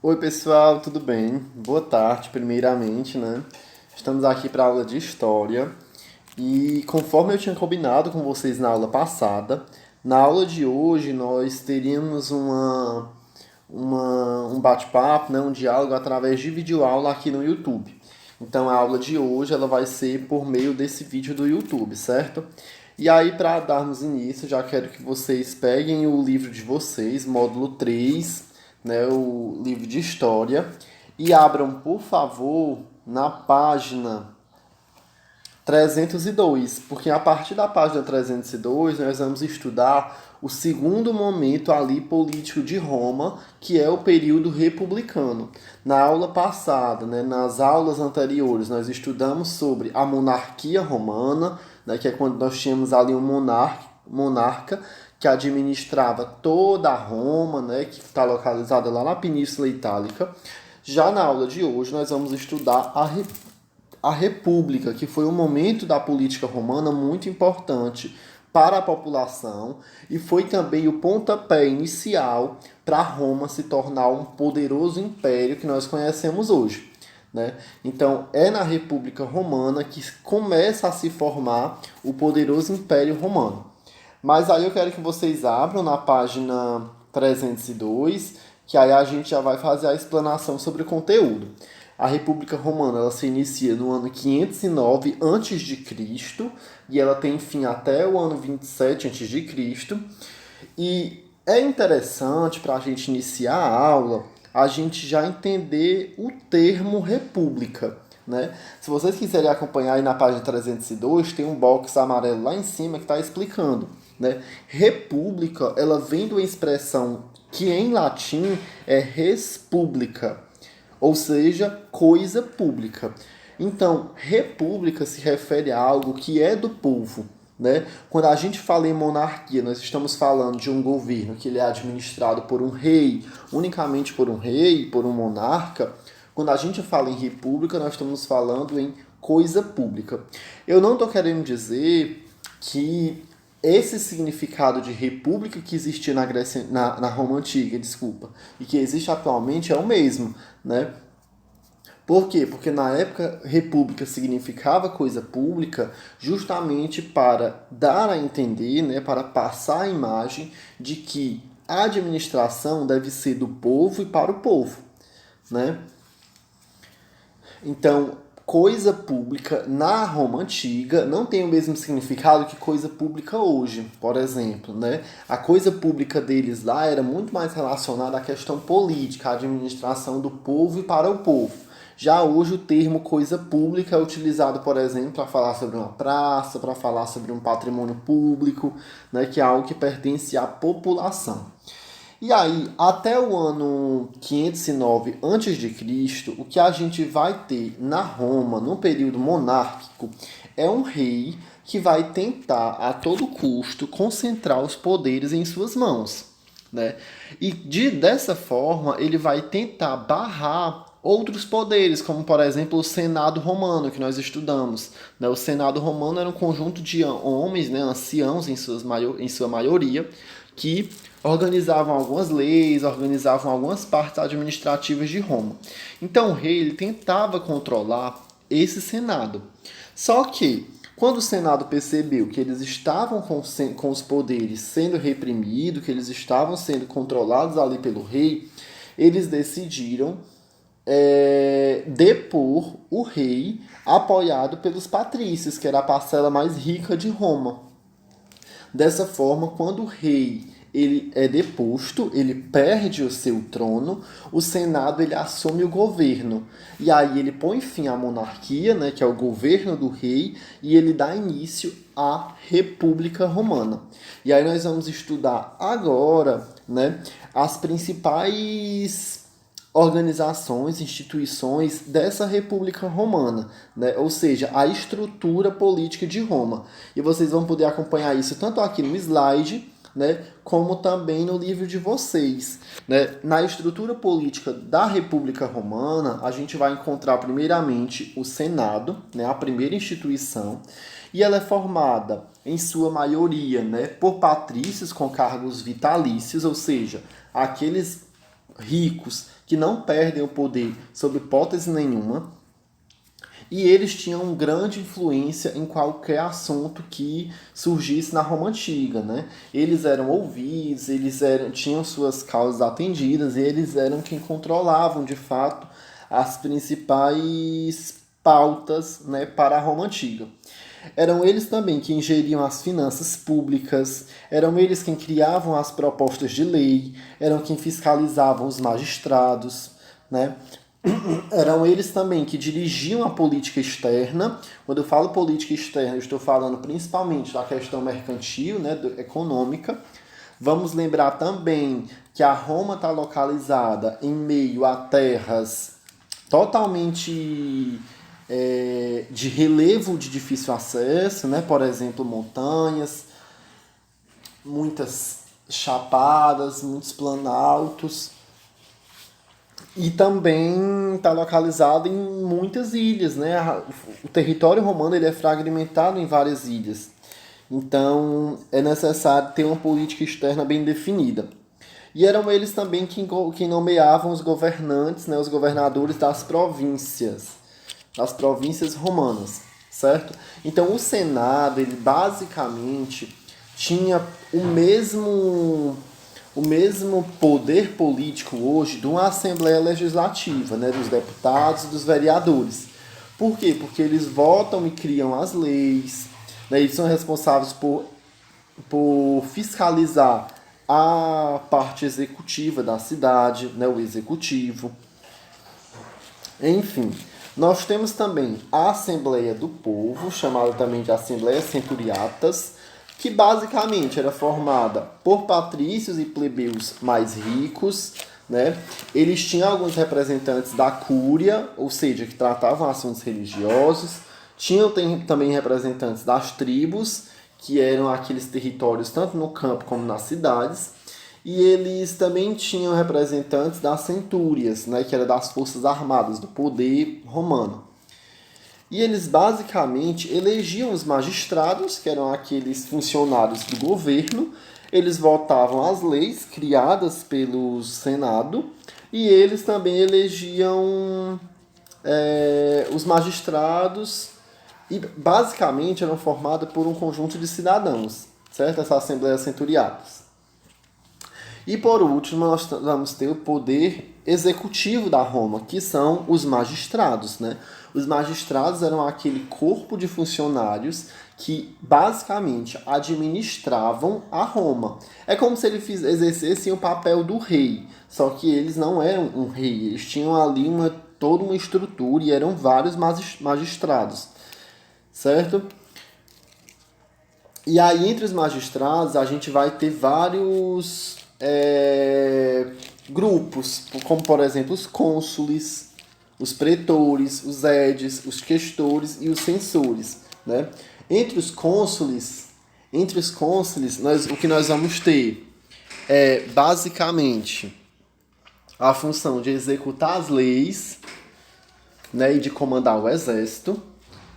Oi, pessoal, tudo bem? Boa tarde, primeiramente, né? Estamos aqui para a aula de História e, conforme eu tinha combinado com vocês na aula passada, na aula de hoje nós teríamos um bate-papo, né? Um diálogo através de videoaula aqui no YouTube. Então, a aula de hoje ela vai ser por meio desse vídeo do YouTube, certo? E aí, para darmos início, já quero que vocês peguem o livro de vocês, módulo 3, né, o livro de História, e abram, por favor, na página 302, porque a partir da página 302 nós vamos estudar o segundo momento ali político de Roma, que é o período republicano. Na aula passada, né, nas aulas anteriores, nós estudamos sobre a monarquia romana, né, que é quando nós tínhamos ali um monarca que administrava toda a Roma, né, que está localizada lá na Península Itálica. Já na aula de hoje nós vamos estudar a República, que foi um momento da política romana muito importante para a população e foi também o pontapé inicial para Roma se tornar um poderoso império que nós conhecemos hoje. Né? Então, é na República Romana que começa a se formar o poderoso Império Romano. Mas aí eu quero que vocês abram na página 302, que aí a gente já vai fazer a explanação sobre o conteúdo. A República Romana ela se inicia no ano 509 a.C. e ela tem fim até o ano 27 a.C. E é interessante para a gente iniciar a aula a gente já entender o termo república. Né? Se vocês quiserem acompanhar aí na página 302, tem um box amarelo lá em cima que está explicando. Né? República, ela vem de uma expressão que em latim é res publica, ou seja, coisa pública. Então, república se refere a algo que é do povo. Né? Quando a gente fala em monarquia, nós estamos falando de um governo que ele é administrado por um rei, unicamente por um rei, por um monarca. Quando a gente fala em república, nós estamos falando em coisa pública. Eu não estou querendo dizer que esse significado de república que existia na Grécia, na Roma Antiga, desculpa, e que existe atualmente é o mesmo, né? Por quê? Porque na época república significava coisa pública justamente para dar a entender, né, para passar a imagem de que a administração deve ser do povo e para o povo, né? Então, coisa pública na Roma Antiga não tem o mesmo significado que coisa pública hoje, por exemplo, né? A coisa pública deles lá era muito mais relacionada à questão política, à administração do povo e para o povo. Já hoje o termo coisa pública é utilizado, por exemplo, para falar sobre uma praça, para falar sobre um patrimônio público, né, que é algo que pertence à população. E aí, até o ano 509 a.C., o que a gente vai ter na Roma, no período monárquico, é um rei que vai tentar, a todo custo, concentrar os poderes em suas mãos. Né? E dessa forma, ele vai tentar barrar outros poderes, como por exemplo o Senado Romano, que nós estudamos. Né? O Senado Romano era um conjunto de homens, né, anciãos em sua maioria, que organizavam algumas leis, organizavam algumas partes administrativas de Roma. Então o rei ele tentava controlar esse Senado. Só que, quando o Senado percebeu que eles estavam com os poderes sendo reprimidos, que eles estavam sendo controlados ali pelo rei, eles decidiram depor o rei, apoiado pelos patrícios, que era a parcela mais rica de Roma. Dessa forma, quando o rei ele é deposto, ele perde o seu trono, o Senado ele assume o governo. E aí ele põe fim à monarquia, né, que é o governo do rei, e ele dá início à República Romana. E aí nós vamos estudar agora, né, as principais organizações, instituições dessa República Romana, né? Ou seja, a estrutura política de Roma. E vocês vão poder acompanhar isso tanto aqui no slide, né, como também no livro de vocês. Né? Na estrutura política da República Romana, a gente vai encontrar primeiramente o Senado, né, a primeira instituição, e ela é formada, em sua maioria, né, por patrícios com cargos vitalícios, ou seja, aqueles ricos, que não perdem o poder sob hipótese nenhuma. E eles tinham grande influência em qualquer assunto que surgisse na Roma Antiga, né? Eles eram ouvidos, tinham suas causas atendidas, e eles eram quem controlavam, de fato, as principais pautas, né, para a Roma Antiga. Eram eles também que geriam as finanças públicas, eram eles quem criavam as propostas de lei, eram quem fiscalizavam os magistrados, né? Eram eles também que dirigiam a política externa. Quando eu falo política externa, eu estou falando principalmente da questão mercantil, né, econômica. Vamos lembrar também que a Roma está localizada em meio a terras totalmente de relevo de difícil acesso, né? Por exemplo, montanhas, muitas chapadas, muitos planaltos. E também está localizado em muitas ilhas, né? O território romano ele é fragmentado em várias ilhas. Então é necessário ter uma política externa bem definida. E eram eles também que nomeavam os governantes, né, os governadores das províncias romanas, certo? Então o Senado, ele basicamente tinha o mesmo poder político hoje de uma Assembleia Legislativa, né, dos deputados e dos vereadores. Por quê? Porque eles votam e criam as leis, né, eles são responsáveis por fiscalizar a parte executiva da cidade, né, o executivo. Enfim, nós temos também a Assembleia do Povo, chamada também de Assembleia Centuriatas, que basicamente era formada por patrícios e plebeus mais ricos, né? Eles tinham alguns representantes da cúria, ou seja, que tratavam assuntos religiosos, tinham também representantes das tribos, que eram aqueles territórios tanto no campo como nas cidades, e eles também tinham representantes das centúrias, né, que era das forças armadas, do poder romano. E eles basicamente elegiam os magistrados, que eram aqueles funcionários do governo, eles votavam as leis criadas pelo Senado, e eles também elegiam os magistrados, e basicamente eram formados por um conjunto de cidadãos, certo? Essa Assembleia Centuriatas. E por último, nós vamos ter o poder executivo da Roma, que são os magistrados, né? Os magistrados eram aquele corpo de funcionários que basicamente administravam a Roma. É como se eles exercessem o papel do rei, só que eles não eram um rei, eles tinham ali toda uma estrutura e eram vários magistrados, certo? E aí, entre os magistrados, a gente vai ter vários grupos, como por exemplo os cônsules, os pretores, os edes, os questores e os censores, né? Entre os cônsules, o que nós vamos ter é basicamente a função de executar as leis, né, e de comandar o exército.